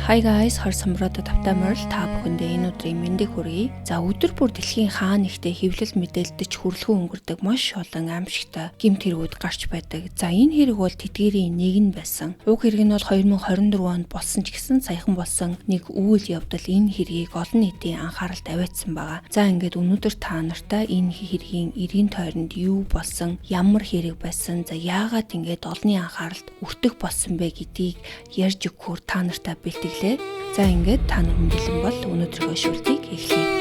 Hi guys, Харсамбрада тавтамаар та бүхэндээ энэ өдрийн мэндийг хүргэе. За өдөр бүр дэлхийн хаа нэгтээ хэвлэл мэдээлэлдэж хүрлэхэн өнгөрдөг маш олон аимшигтай гэмт хэрэгүүд гарч байдаг. За энэ хэрэг бол тэдгээрийн нэг нь байсан. Уг хэрэг нь бол 2024 онд болсон ч гэсэн саяхан болсон нэг үйл явдал энэ хэргийг олон нийтийн анхааралд аваатсан байгаа. За ингээд өнөөдөр та нартай энэ хэргийн эрийн тойронд юу болсон, ямар хэрэг байсан, за яагаад ингээд олонний анхааралд өртөх болсон бэ гэдгийг ярьж өгөхөөр та нартай бэлтгэл. За ингээд та нар бэлэн бол өнөөдрийнхөө шүлтийг эхлэе.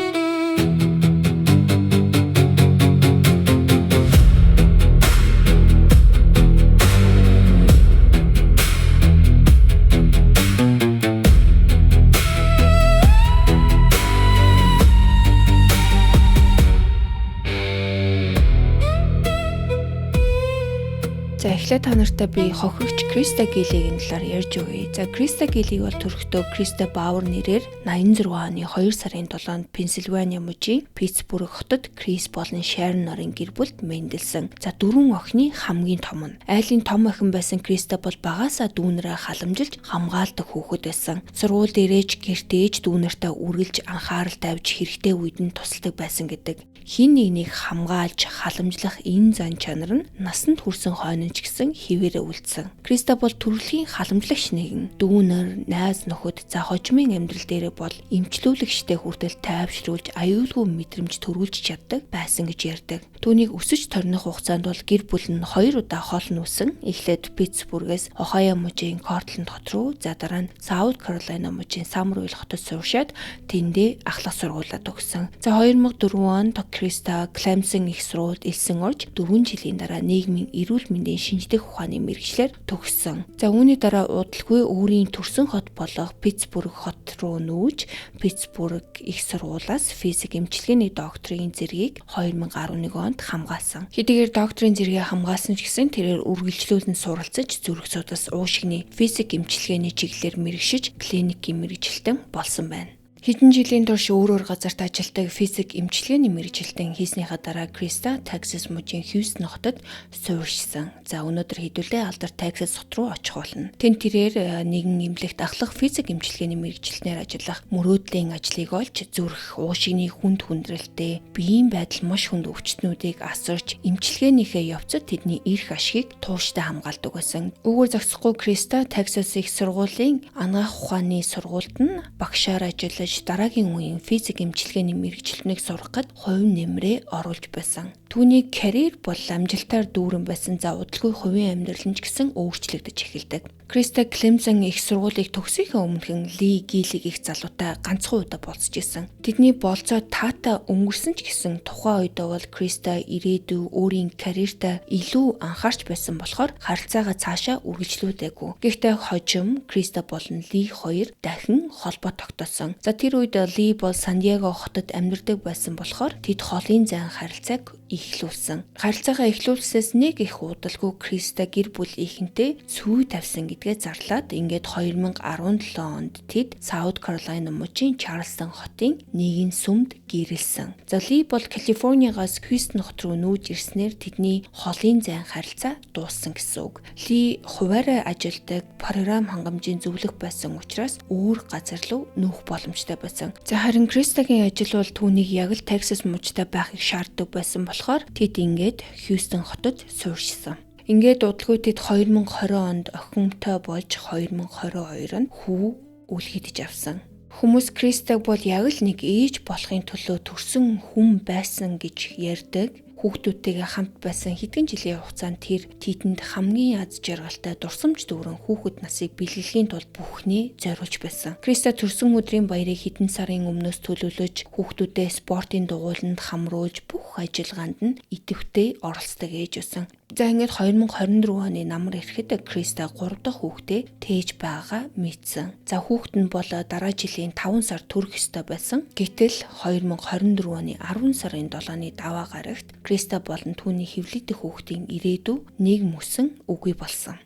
За эхлээд та нартай би хохирогч Криста Гиллигийн талаар ярьж өгье. За Криста Гиллиг бол төрөхдөө Криста Бауэр нэрээр 86 оны 2 сарын 7-нд Пенсильвани мужийн Питтсбург хотод Крис болон Шарон нарын гэр бүлд мэндэлсэн. За 4 охины хамгийн том нь. Айлын том охин байсан Криста бол багаасаа дүүнэрээ халамжилж хамгаалдаг хүүхэд байсан. Сургуульд ирээж гэртээж дүүнэртээ үргэлж анхаарал тавьж хэрэгтэй үед нь тусалдаг байсан гэдэг. Хин нэгнийг хамгаалж халамжлах энэ зан чанар нь насанд хүрсэн хойно ч гэсэн хിവэрэ үлдсэн. Криста бол төрөлхийн халамжлагч нэгэн. Дүүнер, найз нөхөд, за хожимын амьдрал дээрээ бол эмчлүүлэгчтэй хүртэл тайвшруулж аюулгүй мэдрэмж төрүүлж чаддаг байсан гэж ярьдаг. Түүнийг өсөж торних хугацаанд бол гэр бүл нь 2 удаа хол нүүсэн. Эхлээд Питтсбургээс Ohio мужийн Кортланд хот руу, за дараа нь South Carolina мужийн Summerville хотод сууршаад тэндээ ахлах сургуулаа төгссөн. За 2004 онд Криста Clemson их сургуульд элсэн орж 4 жилийн дараа нийгмийн эрүүл мэндийн шинжлэх ухааны мэргэжлэр төгссөн. За үүний дараа удалгүй өөрийн төрсөн хот болох Питтсбург хот руу нүүж Питтсбург их сургуулиас физик эмчилгээний докторийн зэргийг 2011 онд хамгаалсан. Хэдийгээр докторийн зэрэгээ хамгаалсан ч гэсэн тэрээр үргэлжлүүлэн суралцаж зүрх судас уушигны физик эмчилгээний чиглэлээр мэргэшиж клиникийн мэргэжилтэн болсон байна. Хэдэн жилийн турш өөр газарт ажилладаг физик эмчилгээний мэргэжилтэн хийснийхаа дараа Криста Texas мужийн Houston хотод суурьшсан. За өнөөдөр хэдүүлээ алдар Texas хот руу очих болно. Тэнд тэрээр нэгэн эмнэлэгт ахлах физик эмчилгээний мэргэжилтнээр ажиллах мөрөөдлийн ажлыг олж зүрх уушигны хүнд хүндрэлтэй биеийн байдал маш хүнд өвчтнүүдийг асарч эмчилгээнийхээ явцад тэдний эрх ашигыг тууштай хамгаалдаг байсан. Үүгээр зогсохгүй Криста Texas их сургуулийн анагаах ухааны сургуульд нь багшаар ажиллаж дараагийн үеийн физик эмчилгээний мэргэжилтнийг сурах гэд хувийн нэмрээ оруулж байсан. Түүний карьер бол амжилтаар дүүрэн байсан. За удалгүй хувийн амьдрал нь ч гэсэн өөрчлөгдөж эхэлдэг. Криста Clemson их сургуулийг төгсөхийн өмнөхөн Ли Гиллиг их залуутай ганцхан удаа болцож исэн. Тэдний болцоо таатай өнгөрсөн ч гэсэн тухайн үедээ бол Криста ирээдүй өөрийн карьертаа илүү анхаарч байсан болохоор харилцаагаа цаашаа үргэлжлүүлээгүй. Гэхдээ хожим Криста болон Ли хоёр дахин холбоо тогтоосон. За тэр үед Ли бол Сан Диего хотод амьдардаг байсан болохоор тэд холын зайн харилцааг эхлүүлсэн. Харилцаагаа эхлүүлсээс нэг их удалгүй Криста гэр бүл ихэнтэй сүү тавьсан гэдгээ зарлаад ингээд 2017 онд тэд South Carolina мужийн Charleston хотын нэгэн сүмд гэрэлсэн. За Ли бол Калифорниагаас Houston хот руу нүүж ирснээр тэдний холын зайн харилцаа дууссан гэсэн үг. Ли хуваарай ажилдаг програм хангамжийн зөвлөх байсан учраас өөр газар руу нүүх боломжтой байсан. За харин Кристагийн ажил бол түүнийг яг л Texas мужтай байхыг шаарддаг байсан болохоор тэд ингээд Houston хотод суурьшсан. Ингээд удалгүй тэд 2020 онд охинтой болж 2022 онд хүү үлгэдэж авсан. Хүмүүс Кристаг бол яг л нэг ээж болохын төлөө төрсөн хүн байсан гэж ярьдаг. Хүүхдүүдтэйгээ хамт байсан хэдхэн жилийн хугацаанд тэр тэдэнд хамгийн аз жаргалтай дурсамж дүүрэн хүүхэд насыг бэлгэхийн тулд бүхнээ зориулж байсан. Криста төрсөн өдрийн баярыг хэдэн сарын өмнөөс төлөвлөж хүүхдүүдээ спортын дугуйланд хамруулж бүх ажиллагаанд нь идэвхтэй оролцдог ээж байсан. За ингээд 2024 оны намар ирэхэд Криста 3 дахь хүүхдээ тээж байгаа мэдсэн. За хүүхэд нь бол дараа жилийн 5 сар төрөх ёстой байсан. Гэтэл 2024 оны 10 сарын 7-ны даваа гарагт Криста болон түүний хэвлэлдэх хүүхдийн ирээдүй нэг мөсөн үгүй болсон.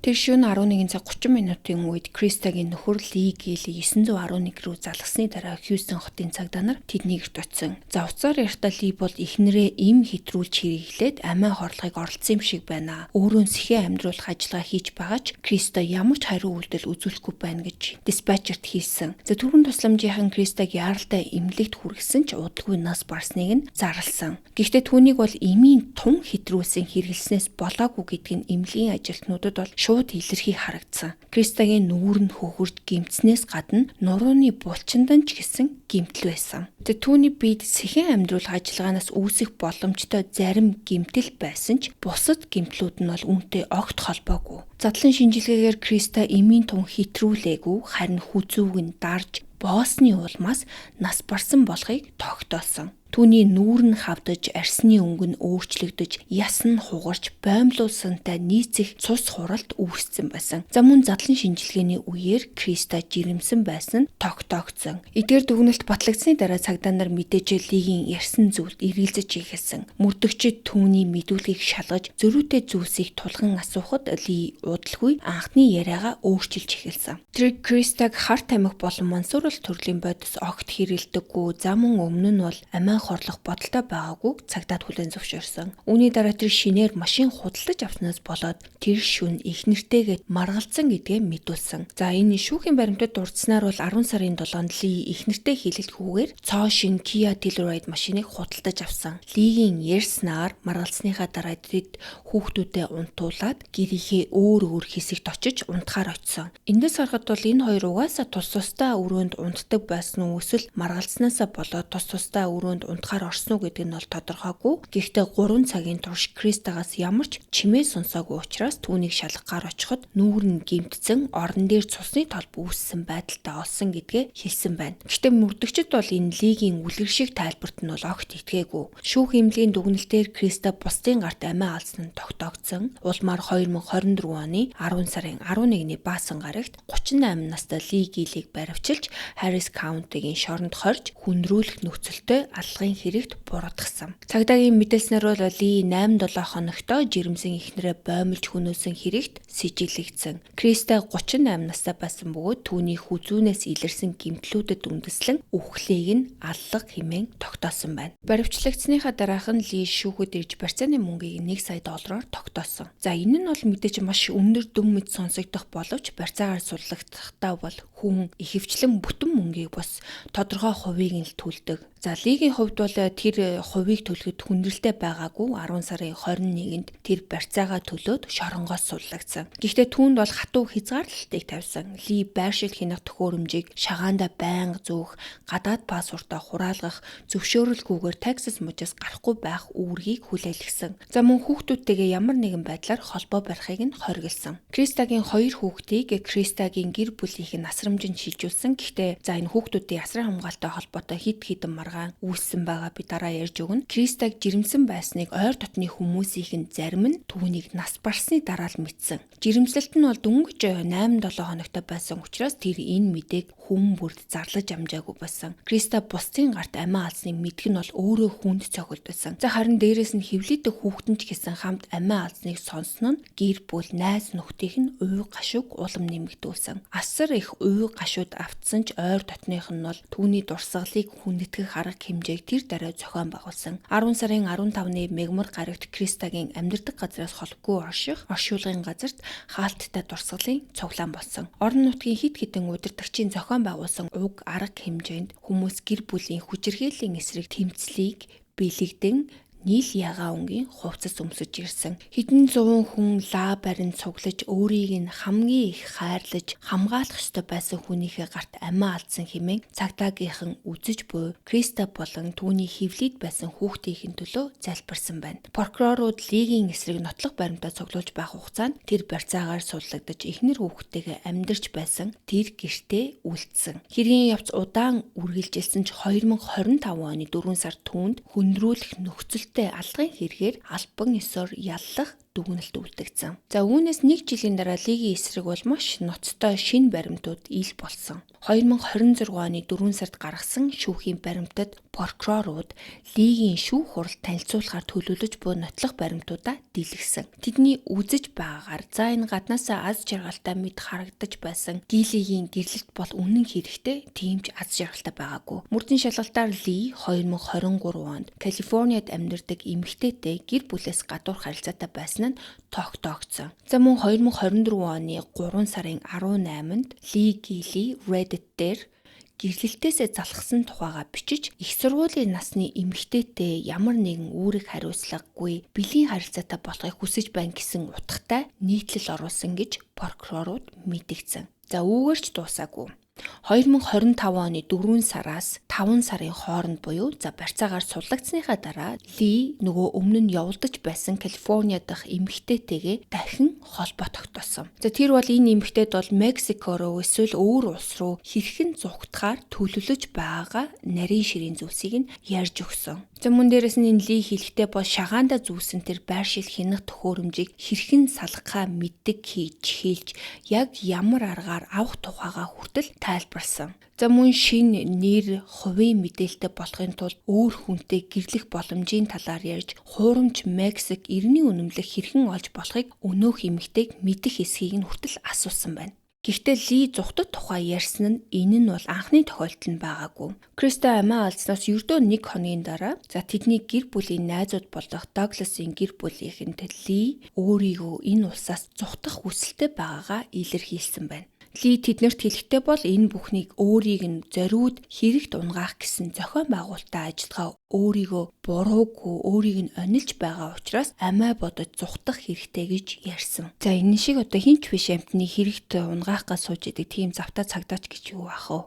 Тэр шөнө 11:30 минутын үед Кристагийн нөхөр Ли Гили 911 рүү залгасны дараа Хьюстон хотын цагдаа нар тэднийг эрт очсон. За уцаар яртаа Ли бол эхнэрээ им хэтрүүлж хэрэглээд амиа хорлохыг оролцсон юм шиг байна. Өөрөө сэхээ амьдруулах ажиллагаа хийж байгаа ч Криста ямар ч хариу үйлдэл үзүүлэхгүй байна гэж диспатчерт хэлсэн. За түрүүн тусламжийнхан Кристаг яаралтай эмнэлэгт хүргэсэн ч удалгүй нас барсныг нь зарласан. Гэхдээ түүнийг бол имийн тун хэтрүүлсэн хэрэглэснээс болоогүй гэдг нь эмнэлгийн ажилтнуудад бол шууд илэрхий харагдсан. Кристагийн нүүр нь хөхөрж гимтснээс гадна нурууны булчиндан ч гэсэн гимтэл байсан. Түүний биед сэхэн амьдруулах ажиллагаанаас үүсэх боломжтой зарим гимтэл байсан ч бусад гимтлүүд нь бол үүнтэй огт холбоогүй. Задлан шинжилгээгээр Криста эмийн тун хэтрүүлээгүй, харин хүзүүг нь дарж боосны улмаас нас барсан болохыг тогтоосон. Түүний нүүр нь хавдаж, арсны өнгө нь өөрчлөгдөж, яс нь хугарч, боомлуулсантай нийцэх цус хуралт үүссэн байсан. За мөн задлан шинжилгээний үеэр Криста жирэмсэн байсан нь тогтоогдсон. Эдгээр дүгнэлт батлагдсны дараа цагдаа нар мэдээж Лигийн ярьсан зүйлд эргэлзэж эхэлсэн. Мөрдөгчид түүний мэдүүлгийг шалгаж, зөрүүтэй зүйлсийг тулган асуухад Ли удалгүй анхны яриагаа өөрчилж эхэлсэн. Тэр Кристаг харт тамхи болон мансуурал төрлийн бодис огт хэрэлдэггүй. За мөн өмнө нь бол амиа хорлох бодолтой байгаагүй цагдаад хүлээн зөвшөөрсөн. Үүний дараа тэр шинээр машин худалдаж авснаас болоод тэр шөнө их нэртэйгээ маргалцсан гэдгээ мэдүүлсэн. За энэ шүүхийн баримтад дурдсанаар бол 10 сарын 7-нд Ли их нэртэй хэлэлгүйгээр цоо шин Kia Telluride машиныг худалдаж авсан. Лигийн ярьснаар маргалцсныхаа дараа тэд хүүхдүүдэд унтуулад гэрийнхээ өөр хэсэгт очиж унтахаар очсон. Эндээс харахад бол энэ хоёр угаасаа тус тустай өрөөнд унтдаг байсан уу эсвэл маргалцснаасаа болоод тус тустай өрөөнд унтахаар орсон уу гэдэг нь бол тодорхойгүй. Гэхдээ 3 цагийн турш Кристагаас ямар ч чимээ сонсоогүй учраас түүнийг шалгахаар очиход нүүр нь гэмтсэн, орон дээр цусны толб үүссэн байдалтай олсон гэдгээ хэлсэн байна. Гэхдээ мөрдөгчд бол энэ Лигийн үлгэр шиг тайлбарт нь бол огт итгээгүй. Шүүх эмнэлгийн дүгнэлтээр Криста бусдын гарт амиа алсан нь тогтоогдсон. Улмаар 2024 оны 10 сарын 11-ний баасан гарагт 38 настай Ли Гилийг баривчилж Харрис Каунтигийн шоронд хорж хүндрүүлэх нөхцөлтэй аллагын хэрэгт буруудгасан. Цагдаагийн мэдээлснээр бол Ли 8-7 хоногтой жирэмсэн эхнэрээ боомлж хөнөөсөн хэрэгт сэжиглэгдсэн. Криста 38 настай байсан бөгөөд түүний хүзүүнээс илэрсэн гэмтлүүдэд үндэслэн үхлийг нь аллах хэмээн тогтоосон байна. Баривчлагдсныхаа дараахан Ли шүүхэд ирж барьцааны мөнгийг $1 сая тогтоосон. За энэ нь бол мэдээж маш өндөр дүн мэд сонсогдох боловч барьцаагаар суллагдахдаа бол хүн ихэвчлэн бүтэн мөнгийг бас тодорхой хувийг нь л төлдөг. За Лигийн хувьд бол тэр хувийг төлөхөд хүндрэлтэй байгаагүй 10 сарын 21-нд тэр барьцаагаа төлөөд шоронгоос суллагдсан. Гэхдээ түүнд бол хатуу хязгаарлалтыг тавьсан. Ли байршил хянах төхөөрөмжийг шагаанда байнга зөөх, гадаад пассвортоо хураалгах, зөвшөөрөлгүйгээр Texas мужаас гарахгүй байх үүргийг хүлээлгэсэн. За мөн хүүхдүүдтэйгээ ямар нэгэн байдлаар холбоо барихыг нь хориглосон. Кристагийн 2 хүүхдийг Кристагийн гэр бүлийнх нь насрамжинд шилжүүлсэн. Гэхдээ за энэ хүүхдүүдийн асран хамгаалалттай холбоотой хэд хэдэн маргаан үүссэн байгаа би дараа ярьж өгнө. Кристаг жирэмсэн байсныг ойр дотны хүмүүсийн зарим нь түүнийг нас барсны дараа л мэдсэн. Жирэмслэлт нь бол дөнгөж 8-7 хоногтой байсан учраас тэр энэ мэдээг хүн бүрд зарлаж амжаагүй байсан. Криста бусдын гарт амиа алсныг мэдэх нь бол өөрөө хүнд цохилт байсан. За харин дээрээс нь хөвлөдөг хүүхдэн ч гэсэн хамт амиа алсныг сонсно нь гэр бүл найз нөхдийнх нь уй гашууг улам нэмэгдүүлсэн. Асар их уй гашууд автсан ч ойр дотных нь бол түүний дурсгалыг хүндэтгэх арга хэмжээг тэр дараа зохион байгуулсан. 10 сарын 15-ны мегмар гарагт Кристагийн амьдардаг газраас холбгүй оршуулгын газарт хаалттай дурсгалын цуглаан болсон. Орон нутгийн хэд хэдэн удирдагчийн зохион байгуулсан уг арга хэмжээнд хүмүүс гэр бүлийн хүчирхийллийн эсрэг тэмцлийг бэлэгдэн нийл ягаа өнгийн хувцас өмсөж ирсэн. Хэдэн зуун хүн лаа барин цуглаж өөрийг нь хамгийн их хайрлаж хамгаалах ёстой байсан хүнийхээ гарт амиа алдсан хэмээн цагдаагийнхан үзэж буй Криста болон түүний хөвлөд байсан хүүхдийн төлөө залбирсан байна. Прокурорууд Лигийн эсрэг нотлох баримтаа цуглуулж байх хугацаанд тэр барьцаагаар суллагдаж эхнэр хүүхдтэйгээ амьдарч байсан тэр гэртээ үлдсэн. Хэргийн явц удаан үргэлжилсэн ч 2025 оны 4 сард түүнд хүндрүүлэх нөхцөлтэй алгын хэрэгээр албан ёсоор яллах дүгнэлт үлдэгдсэн. За үүнээс 1 жилийн дараа лигийн эсрэг бол маш ноцтой шинэ баримтууд ил болсон. 2026 оны 4 сард гаргасан шүүхийн баримтад прокурорууд лигийн шүүх хурал танилцуулахаар төлөвлөж буй нотлох баримтуудаа дэлгэсэн. Тэдний үзэж байгаагаар за энэ гаднаасаа аз жаргалтай мэд харагдаж байсан Лигийн гэрлэлт бол үнэн хэрэгтэй, тийм ч аз жаргалтай байгаагүй. Мөрдийн шалгалтаар Ли 2023 онд Калифорниад амьдардаг эмэгтэйтэй гэр бүлээс гадуур харилцаатай байсан нь тогтоогдсон. За мөн 2024 оны 3 сарын 18-нд Ли Гили Reddit дээр гэрлэлтээсээ залхсан тухайга бичиж их сургуулийн насны эмэгтэйтэй ямар нэгэн үүрэг хариуцлагагүй бэлгийн харилцаатай болохыг хүсэж байна гэсэн утгатай нийтлэл оруулсан гэж прокурорууд мэдгдсэн. За үүгээр ч дуусаагүй. 2025 оны 4 сараас 5 сарын хооронд буюу барьцаагаар суллагдсныхаа дараа Ли нөгөө өмнө нь явуулдаж байсан Калифорниа дахь эмэгтэйтэйгээ дахин холбоо тогтоосон. За тэр бол энэ эмэгтэйд бол Мексико руу эсвэл өөр улс руу хэрхэн зугтахаар төлөвлөж байгаа нарийн ширийн зүйлсийг нь ярьж өгсөн. За мөн дээрэс нь энэ Ли хэлэхдээ бол шагаанда зүүсэн тэр байршил хянах төхөөрөмжийг хэрхэн салгахаа мэддэг хийж хэлж яг ямар аргаар авах тухайга хүртэл тайлбарлсан. За мөн шинэ нэр хувийн мэдээлэлтэй болохын тулд өөр хүнтэй гэрлэх боломжийн талаар ярьж хуурамч Мексик эртний үнэмлэх хэрхэн олж болохыг өнөөх эмэгтэйг мэдэх эсхийг нь хүртэл асуусан байна. Гэхдээ Ли зүхтад тухай ярьсан нь энэ нь бол анхны тохиолдол нь байгаагүй. Криста амиа алдснаас ердөө 1 хоногийн дараа тэдний гэр бүлийн найзууд болох Дагласын гэр бүлийнхэнд Ли өөрийгөө энэ улсаас зүхтах хүсэлтэй байгаагаа илэрхийлсэн байна. Ли тэднэрт хэлэхдээ бол энэ бүхнийг өөрийг нь зориуд хэрэгт унгаах гэсэн зохион байгуулалтаа ажиллагаа өөрийгөө буруугүй өөрийг нь онилж байгаа учраас амиа бодож зүхтах хэрэгтэй гэж ярьсан. За энэ шиг одоо хинч биш амтны хэрэгт унгаахгаас сууж идэг тийм завтаа цагдаач гэж юу ах вэ?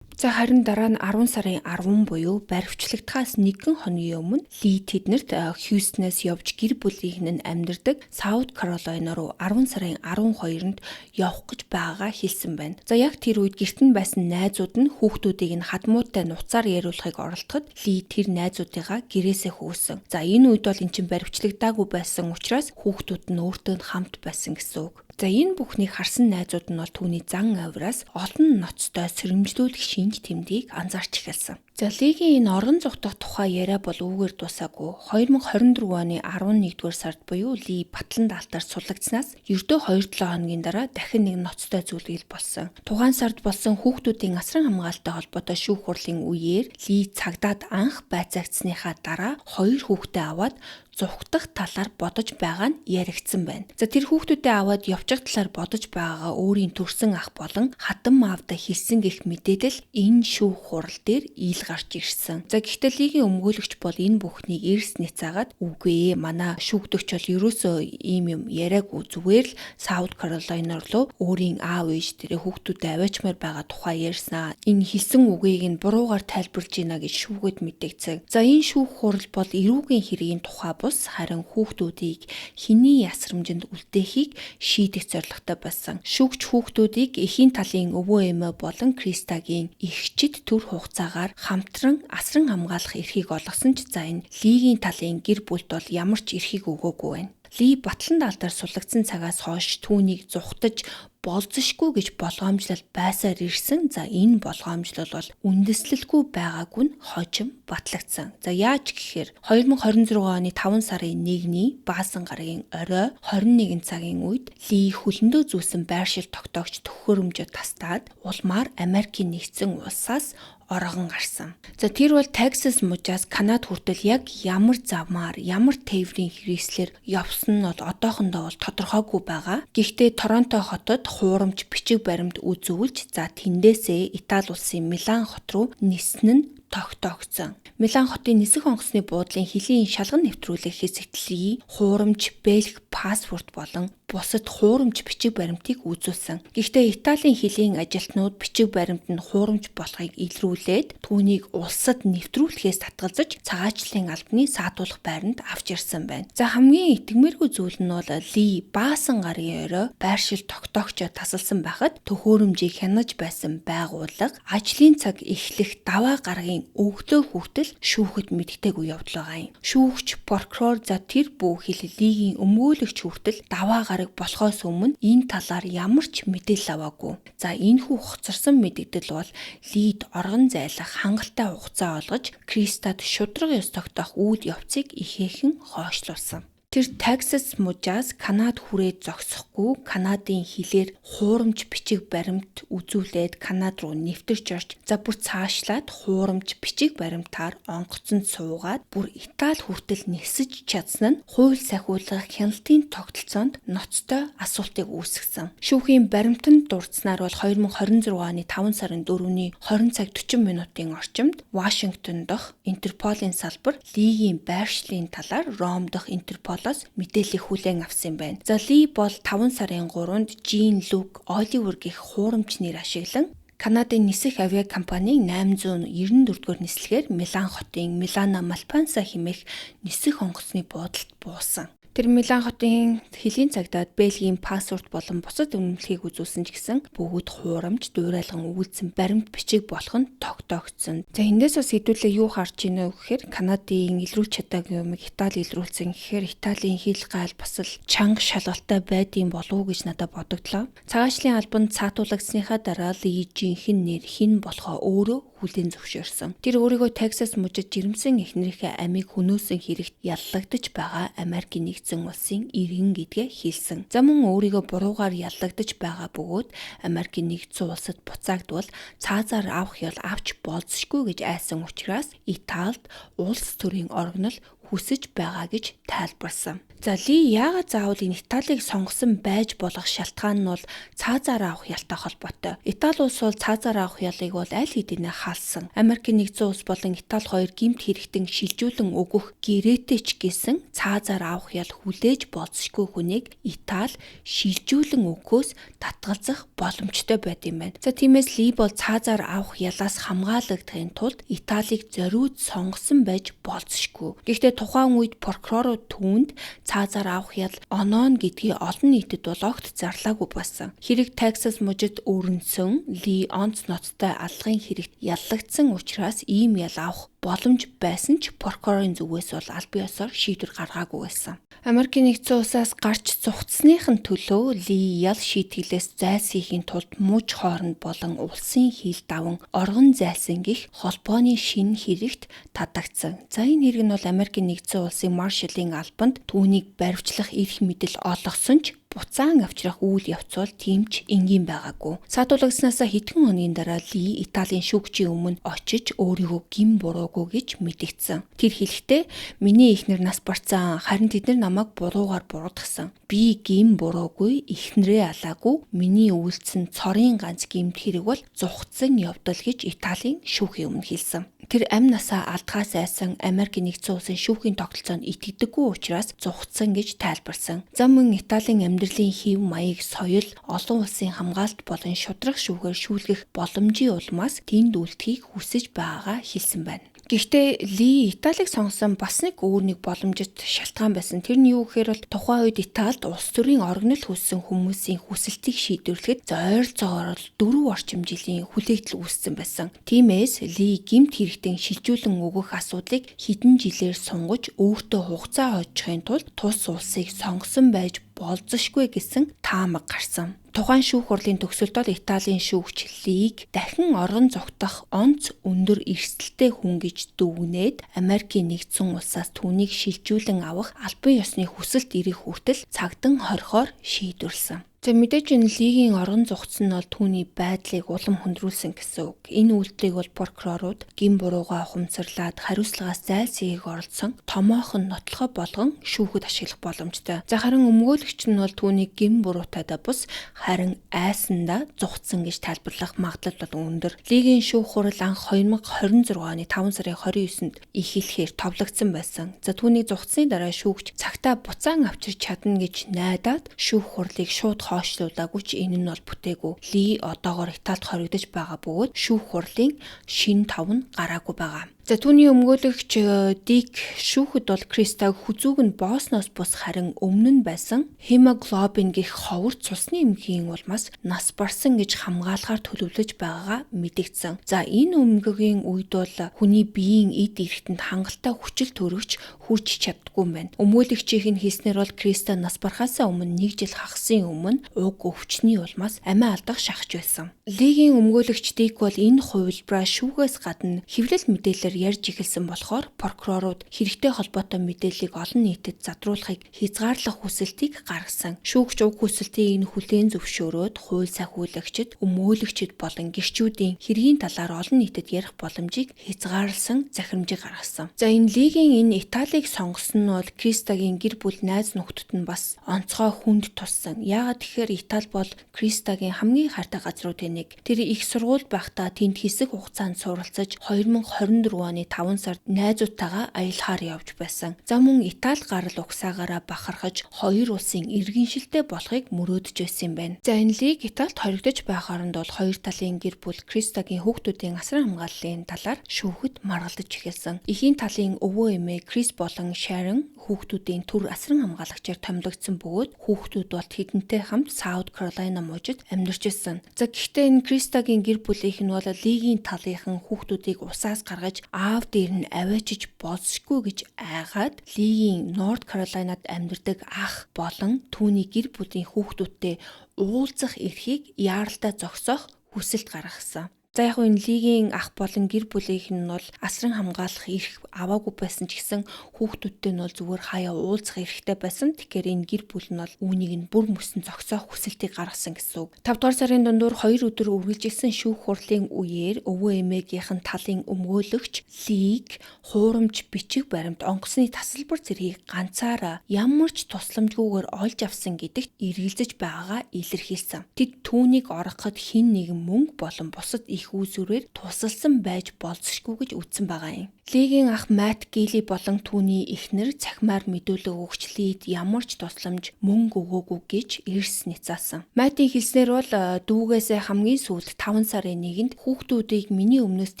За харин дараа нь 10 сарын 10 буюу баривчлагдахаас 1 хоногийн өмнө Ли тэднэрт Хьюстонээс явж гэр бүлийнхэн нь амьдардаг Саут Каролайна руу 10 сарын 12-нд явах гэж байгаагаа хэлсэн байна. За яг тэр үед гэрт нь байсан найзууд нь хүүхдүүдийг нь хадмуутай нуцаар яриулахыг оролдоход Ли тэр найзуудыгаа гэрээсээ хөөсөн. За энэ үед бол эн чинь баривчлагдаагүй байсан учраас хүүхдүүд нь өөртөө хамт байсан гэсэн үг. За энэ бүхнийг харсан найзууд нь бол түүний зан авираас олон ноцтой сэрэмжлүүлэх шинж тэмдгийг анзаарч эхэлсэн. За Лигийн энэ орон зугтах тухай яриа бол үүгээр дуусаагүй. 2024 оны 11-р сард буюу Ли батлан даалтаар суллагдсанаас ердөө 2-7 хоногийн дараа дахин нэг ноцтой зүйл болсон. Тухайн сард болсон хүүхдүүдийн асран хамгаалалттай холбоотой шүүх хурлын үеэр Ли цагдаад анх байцаагдсныхаа дараа 2 хүүхдээ аваад зугтах талаар бодож байгаа нь яригдсан байна. За тэр хүүхдүүдээ аваад явчих талаар бодож байгаагаа өөрийн төрсэн ах болон хатан маавда хэлсэн гэх мэдээлэл энэ шүүх хурал дээр ил гарч ирсэн. За гэхдээ Лигийн өмгөөлөгч бол энэ бүхнийг эрс нэцаагаад үгүй ээ манай шүүгдөгч бол ерөөсөө ийм юм яриаггүй зүгээр л Саут Каролайна руу өөрийн аав ээж тэрэ хүүхдүүдэд аваачмаар байгаа тухай ярьснаа. Энэ хэлсэн үгийг нь буруугаар тайлбарлаж байна гэж шүүгээд мэдэгцэг. За энэ шүүх хурал бол эрүүгийн хэргийн тухай бус харин хүүхдүүдийг хэний ясрамжинд үлдээхийг шийдэх зорилготой байсан. Шүүгч хүүхдүүдийг эхийн талын өвөө эмээ болон Кристагийн эгчид төр хугацаагаар хамтран асран хамгаалах эрхийг олгосон ч за энэ Лигийн талын гэр бүлд бол ямар ч эрхийг өгөөгүй байна. Ли батлан даалтаар суллагдсан цагаас хойш түүнийг зүхтаж болзошгүй гэж болгоомжлол байсаар ирсэн. За энэ болгоомжлол бол үндэслэлгүй байгаагүй нь хожим батлагдсан. За яаж гэхээр 2026 оны 5 сарын 1-ний Баасан гарагийн орой 21 цагийн үед Ли хөлөндөө зүүсэн байршил тогтоогч төхөөрөмжөд тастаад улмаар Америкийн нэгдсэн улсаас орогон гарсан. За тэр бол Texas мужаас Канад хүртэл яг ямар замаар, ямар тээврийн хэрэгслэр явсан нь бол одоохондоо бол тодорхойгүй байгаа. Гэхдээ Торонто хотод хуурамч бичиг баримт үзүүлж, за тэндээсээ Итали улсын Милан хот руу нисэн нь тогтоогдсон. Милан хотын нисэх онгоцны буудлын хөлийн шалган нэвтрүүлэх хэсэгт Ли хуурамч Бельги паспорт болон бусад хуурамч бичиг баримтыг үзүүлсэн. Гэхдээ Италийн хилийн ажилтнууд бичиг баримт нь хуурамч болохыг илрүүлээд түүнийг улсад нэвтрүүлэхээс татгалзаж цагаачлалын албаны саатуулах байранд авч ирсэн байна. За хамгийн итгэмээргүй зүйл нь бол Ли баасан гарын орой байршил тогтоогчоо тасалсан байхад төхөөрөмжийг хянаж байсан байгууллага ажлын цаг эхлэх даваа гарагийн өглөө хүртэл шүүхэд мэддэггүй явдал байгаа юм. Шүүгч, прокурор за тэр бүх хил Лигийн өмгөөлөгч хүртэл даваа гараг болохоос өмнө энэ талаар ямар ч мэдээлэл аваагүй. За энэхүү хоцорсон мэдэгдэл бол Лид оргон зайлах хангалттай хугацаа олгож Кристад шудраг ёс тогтоох үйл явцыг ихээхэн хойшлуулсан. Тэр Texas мужаас Канад хүрээд зогсохгүй Канадын хилээр хуурамч бичиг баримт үзүүлээд Канад руу нэвтэрч орж за бүр цаашлаад хуурамч бичиг баримтаар онгоцонд суугаад бүр Итали хүртэл нисэж чадсан нь хууль сахиулах хяналтын тогтолцоонд ноцтой асуултыг үүсгэсэн. Шүүхийн баримтанд дурдсанаар бол 2026 оны 5 сарын 4-ний 20 цаг 40 минутын орчимд Вашингтон дахь Интерполийн салбар Лигийн байршлын талаар Ром дахь Интерпол мэдээллийг хүлээн авсан байна. За Ли бол 5 сарын 3-нд Jean Luc Oliver гэх хуурамч нэр ашиглан Канадын нисэх авиакомпанийн 894-р нислэгээр Милан хотын Milano Malpensa хэмээх нисэх онгоцны буудалд буусан. Тэр Милан хотын хэлийн цагдаад Бельгийн паспорт болон бусад үнэмлэхийг үзүүлсэн ч гэсэн бүгд хуурамч дуурайлган үйлдсэн баримт бичиг болох нь тогтоогдсон. За эндээс бас хэдүүлээ юу харж ийнө гэхээр Канадын илрүүлж чадаагүй юмыг Итали илрүүлсэн гэхээр Италийн хил гаал бас л чанга шалгалтай байдсан болов уу гэж надад бодогдлоо. Цагаачлалын албанд цаатуулагдсныхаа дараа Ли жинхэнэ нэр хэн болохоо өөрөө хүлээн зөвшөөрсөн. Тэр өөрийгөө Texas мужид жирэмсэн эхнэрийнхээ амийг хөнөөсөн хэрэгт яллагдаж байгаа Америкийн нэгдсэн улсын иргэн гэдгээ хэлсэн. За мөн өөрийгөө буруугаар яллагдаж байгаа бөгөөд Америкийн нэгдсэн улсад буцаагдвал цаазаар авах ял авч болзошгүй гэж айсан учраас Италид улс төрийн оргинол хүсэж байгаа гэж тайлбарсан. За Ли яагаад заавал энэ Италийг сонгосон байж болох шалтгаан нь бол цаазаар авах ялтай холбоотой. Итали улс бол цаазаар авах ялыг бол аль хэдийнэ хаалсан. Америкийн нэгдсэн улс болон Итали хоёр гэмт хэрэгтэн шилжүүлэн өгөх гэрээтэй ч гэсэн цаазаар авах ял хүлээж болзошгүй хүнийг Итали шилжүүлэн өгөхөөс татгалзах боломжтой байт юм байна. За тиймээс Ли бол цаазаар авах ялаас хамгаалагдахын тулд Италийг зориуд сонгосон байж болзошгүй. Гэхдээ тухайн үед прокурорууд түүнд цаазаар авах ял оноо гэдгийг олон нийтэд бол огт зарлаагүй байсан. Хэрэг Texas мужид өрнсөн Ли онц ноцтой алгын хэрэгт яллагдсан учраас ийм ял авах боломж байсан ч прокурорын зүгээс бол аль биесээр шийдвэр гаргаагүй байсан. Америкийн нэгдсэн улсаас гарч зугтсныхын төлөө Ли ял шийтгэлээс зайлсхийхийн тулд муж хооронд болон улсын хил даван оргон зайлсан гих холбооны шинэ хэрэгт татагдсан. За энэ хэрэг нь бол Америкийн нэгдсэн улсын маршалын албанд түүнийг баривчлах эрх мэдэл олгосон ч буцаан авчрах үйл явц бол тимч энгийн байгаагүй. Саатуулгадсанаас хэдхэн хоногийн дараа Ли Италийн шүүгчийн өмнө очиж өөрийгөө гин буруугүй гэж мэдэгдсэн. Тэр хэлэхдээ миний эхнэр нас барцсан, харин тэд нар намайг буруугаар буруутгасан. Би гин буруугүй, эхнэрээ алаагүй, миний үйлдсэн цорын ганц гэмт хэрэг бол зугтсан явдал гэж Италийн шүүхийн өмнө хэлсэн. Тэр амь насаа алдхаас айсан Америкийн нэгдсэн улсын шүүхийн тогтолцоонд итгэдэггүй учраас зугтсан гэж тайлбарсан. За мөн Италийн амьдралын хэв маяг, соёл, олон улсын хамгаалалт болон шудраг шүүхээр шүүлгэх боломжийн улмаас тэнд үлдэхийг хүсэж байгаагаа хэлсэн байна. Гэхдээ Ли Италийг сонгосон бас нэг боломжит шалтгаан байсан. Тэр нь юу гэхээр бол тухайн үед Италид улс төрийн оргинол хүссэн хүмүүсийн хүсэлтийг шийдвэрлэхэд ойролцоогоор 4 орчим жилийн хүлээгдэл үүссэн байсан. Тиймээс Ли гэмт хэрэгтэн шилжүүлэн өгөх асуудлыг хэдэн жилээр сунгаж өөртөө хугацаа хожихын тулд тус улсыг сонгосон байж болзошгүй гэсэн таамаг гарсан. Тухайн шүүх хурлын төгсөлд Италийн шүүгч Лиг дахин орон зогтох онц өндөр эрсдэлтэй хүн гэж дүгнээд Америкийн нэгдсэн улсаас түүнийг шилжүүлэн авах албан ёсны хүсэлт ирэх хүртэл цагдан хорихоор шийдвэрлсэн. За мэдээж энэ лигийн орон зугц нь бол түүний байдлыг улам хөндрүүлсэн гэсэн үг. Энэ үйлдэлийг бол прокурорууд гин бурууга ухамсарлаад хариуцлагаас зайлсхийг оролцсон томоохон нотлохоо болгон шүүхэд ашиглах боломжтой. За харин өмгөөлөгч нь бол түүнийг гин буруутайдаа бус харин айсандаа зугцсан гэж тайлбарлах магадлал бол өндөр. Лигийн шүүх хурал анх 2026 оны 5 сарын 29-нд эхлэхээр товлогдсон байсан. За түүнийг зугцсны дараа шүүгч цагтаа буцаан авчирч чадна гэж найдаад шүүх хурлыг шууд хойшлуулаагүй ч энэ нь бол бүтээгүй. Ли одоогоор Италид хоригдож байгаа бөгөөд шүүх хурлын шин тав нь гараагүй байгаа. За түүний өмгөөлөгч Дик шүүхэд бол Кристаг хүзүүг нь боосноос бус харин өмнө нь байсан хемоглобин гэх ховор цусны эмгийн улмаас нас барсан гэж хамгаалахаар төлөвлөж байгаагаа мэдэгдсэн. За энэ өмгөгийн үед бол хүний биеийн эд эрхтэнд хангалттай хүчил төрөгч хүрч чаддгүй юм байна. Өмгөөлөгчийн хийснээр бол Криста нас барахаасаа өмнө 1 жил хагасын өмнө уг өвчний улмаас амиа алдах шахаж байсан. Лигийн өмгөөлөгч Дик бол энэ хувилбараа шүүхээс гадна хэвлэл мэдээлэл ярьж эхэлсэн болохоор прокурорууд хэрэгтэй холбоотой мэдээллийг олон нийтэд задруулахыг хязгаарлах хүсэлтийг гаргасан. Шүүгч уг хүсэлтийг нь хүлээн зөвшөөрөөд хууль сахиулагчид, өмгөөлөгчид болон гишчүүдийн хэргийн талаар олон нийтэд ярих боломжийг хязгаарласан захирамжийг гаргасан. За энэ лигийн энэ Италиг сонгосон нь бол Кристагийн гэр бүл найз нөхдөд нь бас онцгой хүнд туссан. Яагаад тэгэхээр Итали бол Кристагийн хамгийн хайртай газруудын нэг. Тэр их сургууль байхдаа тэнд хэсэг хугацаанд суралцаж 2024 оны 5 сард найзуудтайгаа аялахаар явж байсан. За мөн Итали гарал угсаагаараа бахархаж хоёр улсын иргэншилтэй болохыг мөрөөдөж байсан юм байна. За энэ лиг Италид хоригдож байх оронд бол хоёр талын гэр бүл Кристагийн хүүхдүүдийн асран хамгааллын талаар шүүхэд маргалдаж эхэлсэн. Эхийн талын өвөө эмээ Крис болон Шарон хүүхдүүдийн төр асран хамгаалагчаар томилогдсон бөгөөд хүүхдүүд бол тэдэнтэй хамт Саут Каролина мужид амьдарч байсан. За гэхдээ энэ Кристагийн гэр бүлийнх нь бол лигийн талынхан хүүхдүүдийг усаас гаргаж аав дээр нь аваачиж болсгүй гэж айгаад лигийн Норт Каролинад амьдардаг ах болон түүний гэр бүлийн хүүхдүүдтэй уулзах эрхийг яаралтай зогсоох хүсэлт гаргасан. За яг энэ лигийн ах болон гэр бүлийнх нь бол асран хамгаалах эрх аваагүй байсан ч гэсэн хүүхдүүдтэй нь бол зүгээр хаяа уулзах эрхтэй байсан. Тэгэхээр энэ гэр бүл нь бол үүнийг нь бүр мөсөн зогсоох хүсэлтийг гаргасан гэсэн үг. 5 дугаар сарын дундуур 2 өдөр үргэлжилсэн шүүх хурлын үеэр өвөө эмээгийнхэн талын өмгөөлөгч лиг хуурамч бичиг баримт онгоцны тасалбар зэргийг ганцаараа ямар ч тусламжгүйгээр олж авсан гэдэгт эргэлзэж байгаагаа илэрхийлсэн. Тэд түүнийг ороход хэн нэгэн мөнгө болон бусад их үүсвэрээр тусалсан байж болзошгүй гэж үзсэн байгаа юм. Лигийн ах Мат Гили болон түүний эхнэр цахимаар мэдүүлэг өгч Лид ямар ч тусламж мөнгө өгөөгүй гэж эрс нэцаасан. Матийн хэлснээр бол дүүгээсээ хамгийн сүүлд 5 сарын 1-нд хүүхдүүдийг миний өмнөөс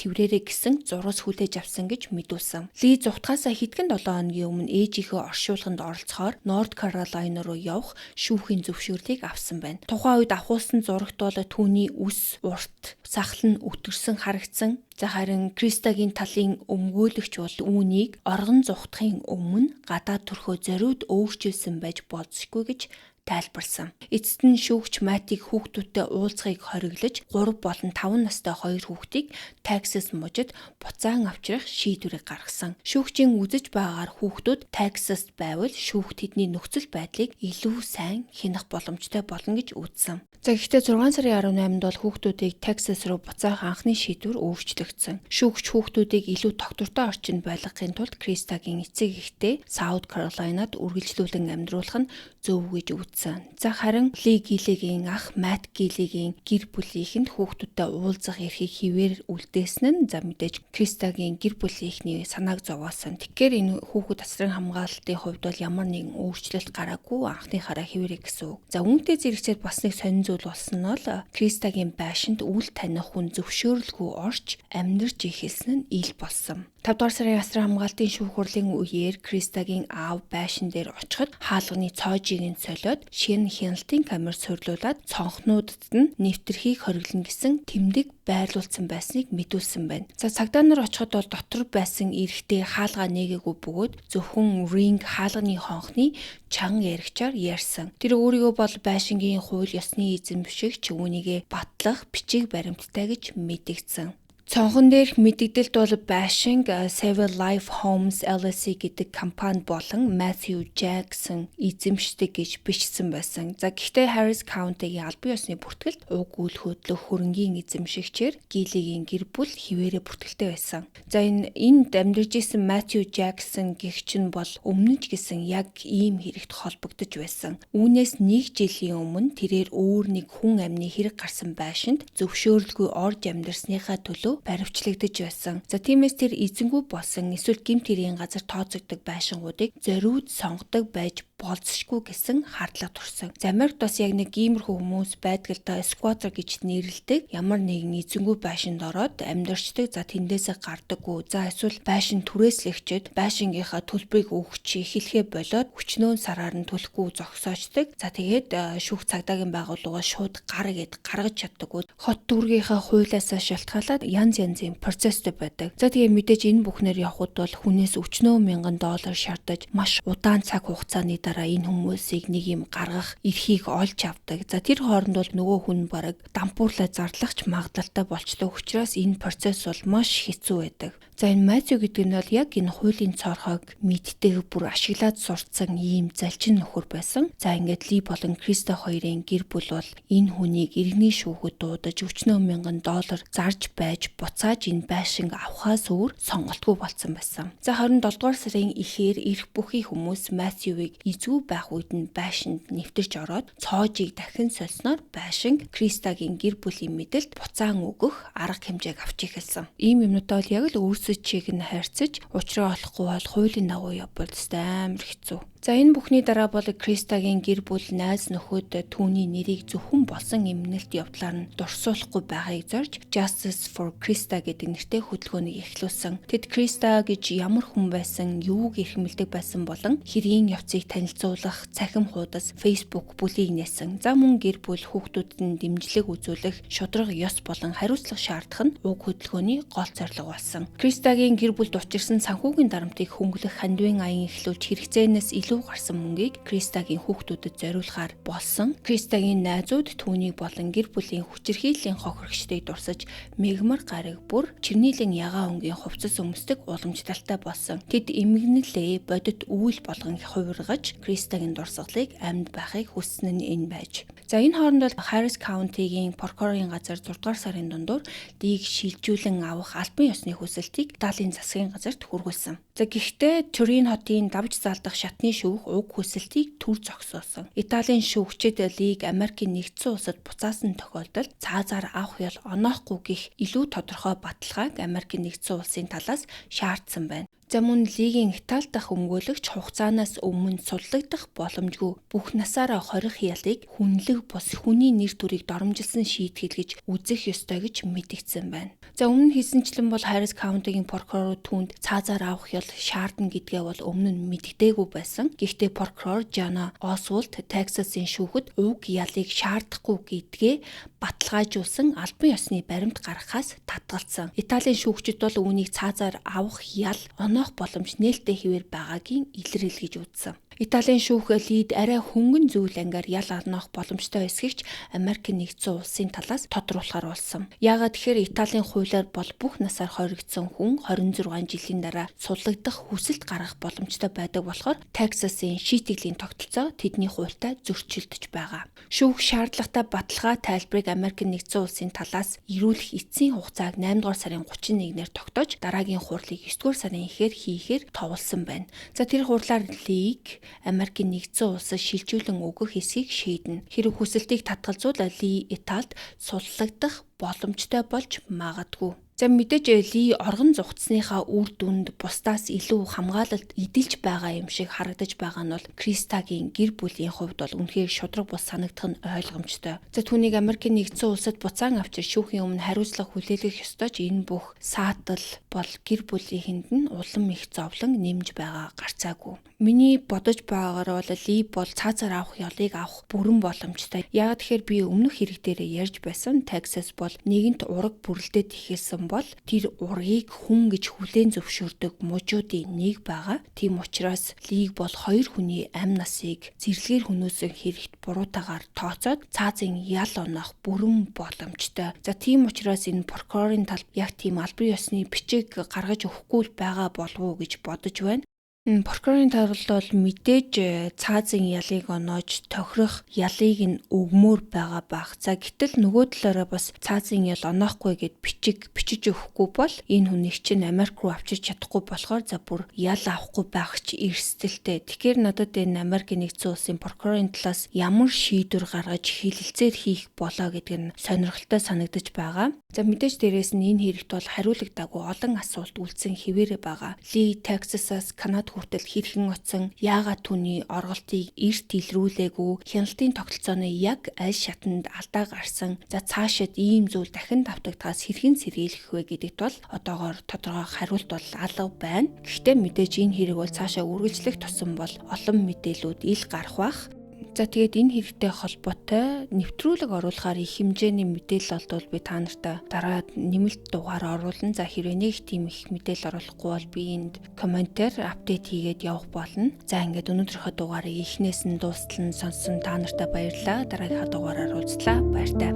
тэврээрэй гэсэн зураг хүлээж авсан гэж мэдүүлсэн. Ли зугтгаасаа хэдхэн 7 хоногийн өмнө ээжийнхээ оршуулганд оролцохоор Норт Каролина руу явах шүүхийн зөвшөөрлийг авсан байна. Тухайн үед авахулсан зурагт бол түүний үс, урт, сахал нь өтөрсөн харагдсан. За харин Кристагийн талын өмгөөлөгч бол үүнийг оргон зугтахын өмнө гадаад төрхөө зориуд өөрчилсөн байж болзошгүй гэж тайлбарсан. Эцэст нь шүүгч Матиг хүүхдүүдтэй уулзахыг хориглож 3 болон 5 настай 2 хүүхдийг Texas мужид буцаан авчрах шийдвэрийг гаргасан. Шүүгчийн үзэж байгаагаар хүүхдүүд Texas байвал шүүгт тэдний нөхцөл байдлыг илүү сайн хянах боломжтой болно гэж үзсэн. За гэхдээ 6 сарын 18-нд бол хүүхдүүдийг Texas руу буцаах анхны шийдвэр өөрчлөгдсөн. Шүүгч хүүхдүүдийг илүү тогтвортой орчинд байлгахын тулд Кристагийн эцэг эхтэй Саут Каролинад үргэлжлүүлэн амьдруулах нь зөв гэж үзсэн. За харин Ли Гилигийн ах Мат Гилигийн гэр бүлийнхэнд хүүхдүүдтэй уулзах эрхийг хിവэр үлдээсэн нь за мэдээж Кристагийн гэр бүлийнхний санааг зовоосон. Тэгэхээр энэ хүүхэд асран хамгаалалтын хувьд бол ямар нэгэн өөрчлөлт гараагүй анхныхаараа хിവэрэ гэсэн үг. За үүнтэй зэрэгцээд бас нэг сонин зүйл болсон нь бол Кристагийн байшинд үл таних хүн зөвшөөрөлгүй орж амьдарч эхэлсэн нь ил болсон. 5 дугаар сарын асран хамгаалтын шүүх хурлын үеэр Кристагийн аав байшин дээр очиход хаалганы цоожийг нь солиод шинэ хяналтын камер суйрлуулад цонхнуудад нь нэвтрхийг хориглоно гэсэн тэмдэг байрлуулсан байсныг мэдүүлсэн байна. За цагдаа нар очиход бол дотор байсан эрэгтэй хаалгаа нээгээгүй бөгөөд зөвхөн ринг хаалганы хонхны чанга яригчаар ярьсан. Тэр өөрийгөө бол байшингийн хууль ёсны эзэмшигч үүнийгээ батлах бичиг баримттай гэж мэдэгдсэн. Цонхон дээрх мэдэгдэлд бол байшинг Seven Life Homes LLC гэдэг компани болон Matthew Jackson эзэмшдэг гэж бичсэн байсан. За гэхдээ Harris County-гийн албан ёсны бүртгэлд уг үйл хөдлөх хөрөнгийн эзэмшигчээр Гилигийн гэр бүл хിവэрэ бүртгэлтэй байсан. За энд амьдарч исэн Matthew Jackson гэгч нь бол өмнө ч гэсэн яг ийм хэрэгт холбогдож байсан. Үүнээс 1 жилийн өмнө тэрээр өөр нэг хүн амны хэрэг гарсан байшинд зөвшөөрөлгүй орж амьдарсныхаа төлөө баривчлагдаж байсан. За тиймээс тэр эзэнгүй болсон эсвэл гэмт хэргийн газар тооцогддог байшингуудыг зориуд сонгодог байж болцсошгүй гэсэн хардлага турсан. За Америкт бас яг нэг иймэрхүү хүмүүс байдаг л да, squatter гэж нэрлэдэг. Ямар нэгэн эзэнгүй байшинд ороод амьдарчдаг. За тэндээсээ гардаггүй. За эсвэл байшин түрээслэгчэд байшингийнхаа төлбөрийг өгч эхлэхээ болоод өчнөө сараар нь төлөхгүй зогсоочдөг. За тэгээд шүүх цагдаагийн байгууллагаас шууд гаргаж чаддаггүй. Хот дүүргийнхаа хуулиасаа шалтгаалаад янз янзын процесстэй байдаг. За тэгээ мэдээж энэ бүхнээр явхад бол хүнээс өчнөө $1000 шаардаж маш удаан цаг хугацааны дараа энэ хүмүүсийг нэг юм гаргах эрхийг олж авдаг. За тэр хооронд бол нөгөө хүн бараг дампуурлаа зарлагч магадлалтай болчтой. Учраас энэ процесс бол маш хэцүү байдаг. За энэ Matthew гэдэг нь бол яг энэ хуулийн цорхойг мэддэг бүр ашиглаад сурцсан ийм залчин нөхөр байсан. За ингээд Ли болон Криста хоёрын гэр бүл бол энэ хүнийг иргэний шүүхэд дуудаж өчнөө $1000 зарж байж буцааж энэ байшинг авахаас өөр сонголтгүй болсон байсан. За 27 дугаар сарын эхээр ирэх бүхий хүмүүс Matthew-ийг эзгүй байх үед нь байшинд нэвтэрч ороод цоожийг дахин сольсноор байшинг Кристагийн гэр бүлийн мэдэлд буцаан өгөх арга хэмжээг авч эхэлсэн. Ийм юмнуудаа бол яг л өөрсөчийг нь харьцаж учраа олохгүй бол хуулийн дагуу явбал амар хэцүү. За энэ бүхний дараа бол Кристагийн гэр бүл найз нөхөд түүний нэрийг зөвхөн болсон эмнэлт явдлаар нь дурсуулахгүй байгааг зорж Justice for Krista гэдэг нэртэй хөтөлбөрийг эхлүүлсэн. Тэд Криста гэж ямар хүн байсан, юуг эрхэмлдэг байсан болон хэргийн явцыг танилцуулах цахим хуудас Facebook бүлийг нээсэн. За мөн гэр бүл хүүхдүүдэд нь дэмжлэг үзүүлэх шудраг ёс болон хариуцлага шаардах нь уг хөтөлбөрийн гол зорилго болсон. Кристагийн гэр бүлд учирсан санхүүгийн дарамтыг хөнгөлөх хандивын аян эхлүүлж хэрэгцээнээс илүү гарсан мөнгийг Кристагийн хүүхдүүдэд зориулахаар болсон. Кристагийн найзууд түүнийг болон гэр бүлийн хүчирхийллийн хохирогчдыг дурсаж мегмар гариг бүр чирнийлийн ягаан өнгийн хувцас өмсдөг уламжлалтай болсон. Тэд эмгэнэлээ бодит үйл болгон хувиргаж Кристагийн дурсгалыг амьд байхыг хүссэн нь энэ байж. За энэ хооронд бол Harris County-гийн прокурорын газар 6 дугаар сарын дундуур Лийг шилжүүлэн авах албан ёсны хүсэлтийг даалын засгийн газарт хүргүүлсэн. За гэхдээ Турин хотын давж залдах шатны шүүх уг хүсэлтийг түр зогсоосон. Италийн шүүгчид Лийг Америкийн нэгдсэн улсад буцаасан тохиолдолд цаазаар авах ёл оноохгүй гэх илүү тодорхой баталгааг Америкийн нэгдсэн улсын талаас шаардсан байна. За мөн Лигийн Итали дахь өмгөөлөгч хугацаанаас өмнө судлагдах боломжгүй бүх насаараа хорих ялыг хүнлэг бус хүний нэр төрийг доромжилсан шийтгэл гэж үзэх ёстой гэж мэдэгдсэн байна. За өмнө хийсэнчлэн бол Harris County-гийн прокурор түүнд цаазаар авах ёл шаардна гэдгээ бол өмнө нь мэддэггүй байсан. Гэхдээ прокурор Jana Oswald Texas-ийн шүүхэд уг ялыг шаардахгүй гэдгээ баталгаажуулсан албан ёсны баримт гаргахаас татгалцсан. Италийн шүүгчид бол үүнийг цаазаар авах ял оноох боломж нээлттэй хэвээр байгаагийн илрэл гэж үзсэн. Италийн шүүх Лид арай хөнгөн зүйл ангаар ял оноох боломжтой эсгэгч Америкийн нэгдсэн улсын талаас тодруулахар болсон. Яагаад тэгэхээр Италийн хуулиар бол бүх насаар хоригдсон хүн 26 жилийн дараа судлагдах хүсэлт гаргах боломжтой байдаг болохоор Texas-ийн шийтгэлийн тогтолцоо тэдний хуультай зөрчилдөж байгаа. Шүүх шаардлагатай баталгаа тайлбарыг Америкийн нэгдсэн улсын талаас ирүүлэх эцсийн хугацааг 8 дугаар сарын 31-ээр тогтоож дараагийн хурлыг 9 дугаар сарын эхээр хийхээр товолсон байна. За тэр хурлаар Лиг Америкийн нэгдсэн улсад шилжүүлэн өгөх эсэхийг шийднэ. Хэрэг хүсэлтийг татгалзуул Ли Италид судлагдах боломжтой болж магадгүй. За мэдээж Ли оргон зугтсныхаа үр дүнд бусдаас илүү хамгаалалт эдэлж байгаа юм шиг харагдаж байгаа нь бол Кристагийн гэр бүлийн хувьд бол үнэхээр шудраг бус санагдах нь ойлгомжтой. За түүнийг Америкийн нэгдсэн улсад буцаан авчир шүүхийн өмнө хариуцлага хүлээлгэх ёстой ч энэ бүх саатал бол гэр бүлийнхэнд нь улам их зовлон нэмж байгаа гарцаагүй. Миний бодож байгаагаар бол Ли бол цаазаар авах ёлыг авах бүрэн боломжтой. Яг тэгэхээр би өмнөх хэрэг дээрээ ярьж байсан Texas бол нэгэнт ураг бүрлдээд ихэлсэн бол тэр ургийг хүн гэж хүлээн зөвшөөрдөг мужуудын нэг байгаа. Тийм учраас лиг бол хоёр хүний амь насыг зэрлэгээр хөнөөсөн хэрэгт буруутаагаар тооцоод цаазын ял оноох бүрэн боломжтой. За тийм учраас энэ прокурорын талд яг тийм албан ёсны бичиг гаргаж өгөхгүй байгаа болов уу гэж бодож байна. Прокурорын талд бол мэдээж цаазын ялыг оноож тохирох ялыг нь өгмөр байгаа бах. За гэтэл нөгөө талаараа бас цаазын ял оноохгүй гэд бичиж өгөхгүй бол энэ хүнийг чинь Америк руу авчирч чадахгүй болохоор за бүр ял авахгүй байх ч эрсдэлтэй. Тэгэхээр надад энэ Америкийн нэгдсэн улсын прокурорын талаас ямар шийдвэр гаргаж хэлэлцээр хийх болоо гэдэг нь сонирхолтой санагдаж байгаа. За мэдээж дээрээс нь энэ хэрэгт бол хариулагдаагүй олон асуулт үлдсэн хэвээрээ байгаа. Ли Texas-аас Канада хүртэл хэрхэн очсон, яагаад түүний орголтыг эрт илрүүлээгүй, хяналтын тогтолцооны яг аль шатанд алдаа гарсан, за цаашид ийм зүйл дахин давтагдахаас хэрхэн сэргийлэх вэ гэдэгт бол одоогоор тодорхой хариулт бол алга байна. Гэхдээ мэдээж энэ хэрэг бол цаашаа үргэлжлэх тусам бол олон мэдээлүүд ил гарах бах. За тэгээд энэ хэрэгтэй холбоотой нэвтрүүлэг оруулахаар их хэмжээний мэдээлэл олдвол би та нартай дараа нэмэлт дугаар оруулна. За хэрвээ нэг тийм их мэдээлэл оруулахгүй бол би энд комментээр апдейт хийгээд явах болно. За ингээд өнөөдрийнхөө дугаарыг эхнээс нь дуустал нь сонссон та нартай баярлалаа. Дараагийнхаа дугаараар уулзлаа. Баяртай.